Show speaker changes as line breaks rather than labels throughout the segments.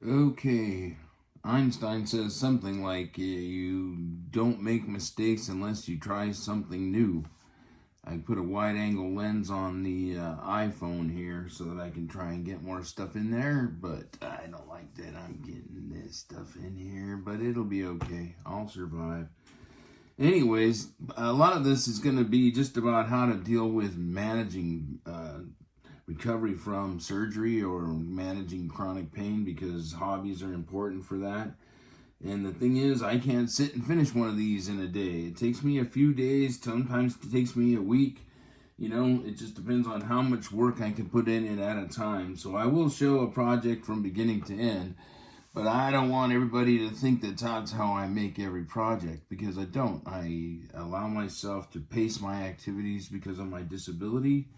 Okay, Einstein says something like you don't make mistakes unless you try something new. I put a wide angle lens on the iPhone here so that I can try and get more stuff in there, but I don't like that I'm getting this stuff in here, but it'll be okay. I'll survive. Anyways, a lot of this is going to be just about how to deal with managing recovery from surgery or managing chronic pain, because hobbies are important for that. And the thing is, I can't sit and finish one of these in a day. It takes me a few days, sometimes it takes me a week. You know, it just depends on how much work I can put in it at a time. So I will show a project from beginning to end, but I don't want everybody to think that that's how I make every project, because I don't. I allow myself to pace my activities because of my disability,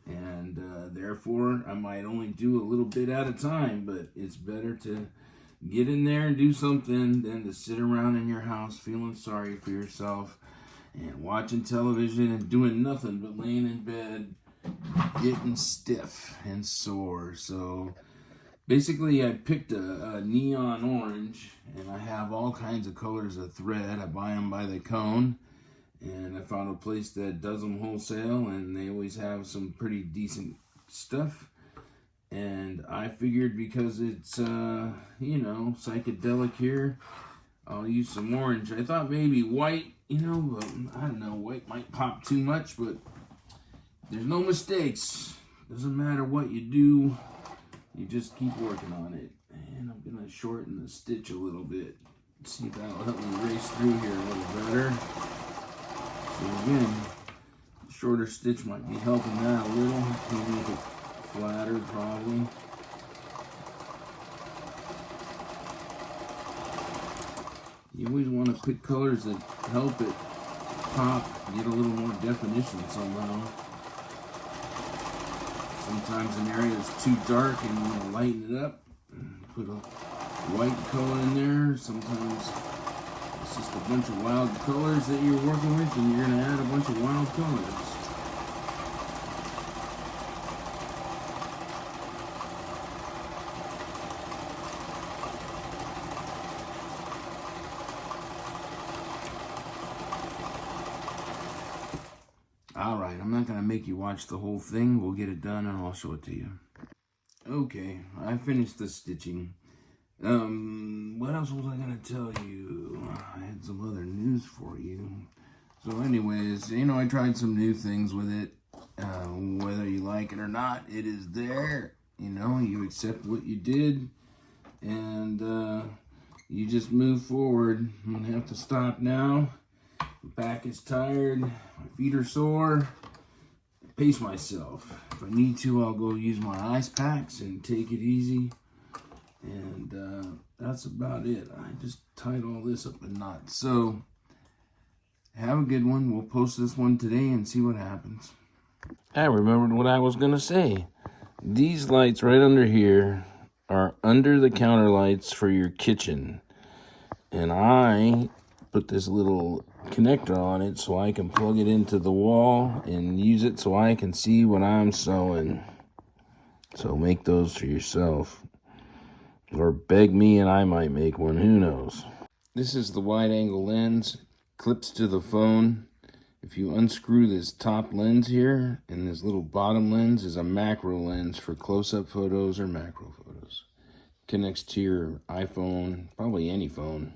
and therefore I might only do a little bit at a time, but it's better to get in there and do something than to sit around in your house feeling sorry for yourself and watching television and doing nothing but laying in bed getting stiff and sore. So basically I picked a neon orange, and I have all kinds of colors of thread. I buy them by the cone, and I found a place that does them wholesale, and they always have some pretty decent stuff. And I figured, because it's, psychedelic here, I'll use some orange. I thought maybe white, but I don't know, white might pop too much, but there's no mistakes. Doesn't matter what you do, you just keep working on it. And I'm going to shorten the stitch a little bit. See if that'll help me race through here a little better. So again, shorter stitch might be helping that a little. Maybe if it's flatter, probably. You always want to pick colors that help it pop, get a little more definition somehow. Sometimes an area is too dark and you want to lighten it up. Put a white color in there. Sometimes it's just a bunch of wild colors that you're working with, and you're going to add a bunch of wild colors. Alright, I'm not going to make you watch the whole thing. We'll get it done and I'll show it to you. Okay, I finished the stitching. What else was I going to tell you? I had some other news for you. So anyways, I tried some new things with it. Whether you like it or not, it is there. You accept what you did, and you just move forward. I'm going to have to stop now. My back is tired, my feet are sore. Pace myself. If I need to, I'll go use my ice packs and take it easy. And that's about it. I just tied all this up in knots. So, have a good one. We'll post this one today and see what happens. I remembered what I was going to say. These lights right under here are under the counter lights for your kitchen. And I put this little connector on it so I can plug it into the wall and use it so I can see what I'm sewing. So make those for yourself. Or beg me and I might make one, who knows. This is the wide angle lens, clips to the phone. If you unscrew this top lens here, and this little bottom lens is a macro lens for close-up photos or macro photos. Connects to your iPhone, probably any phone.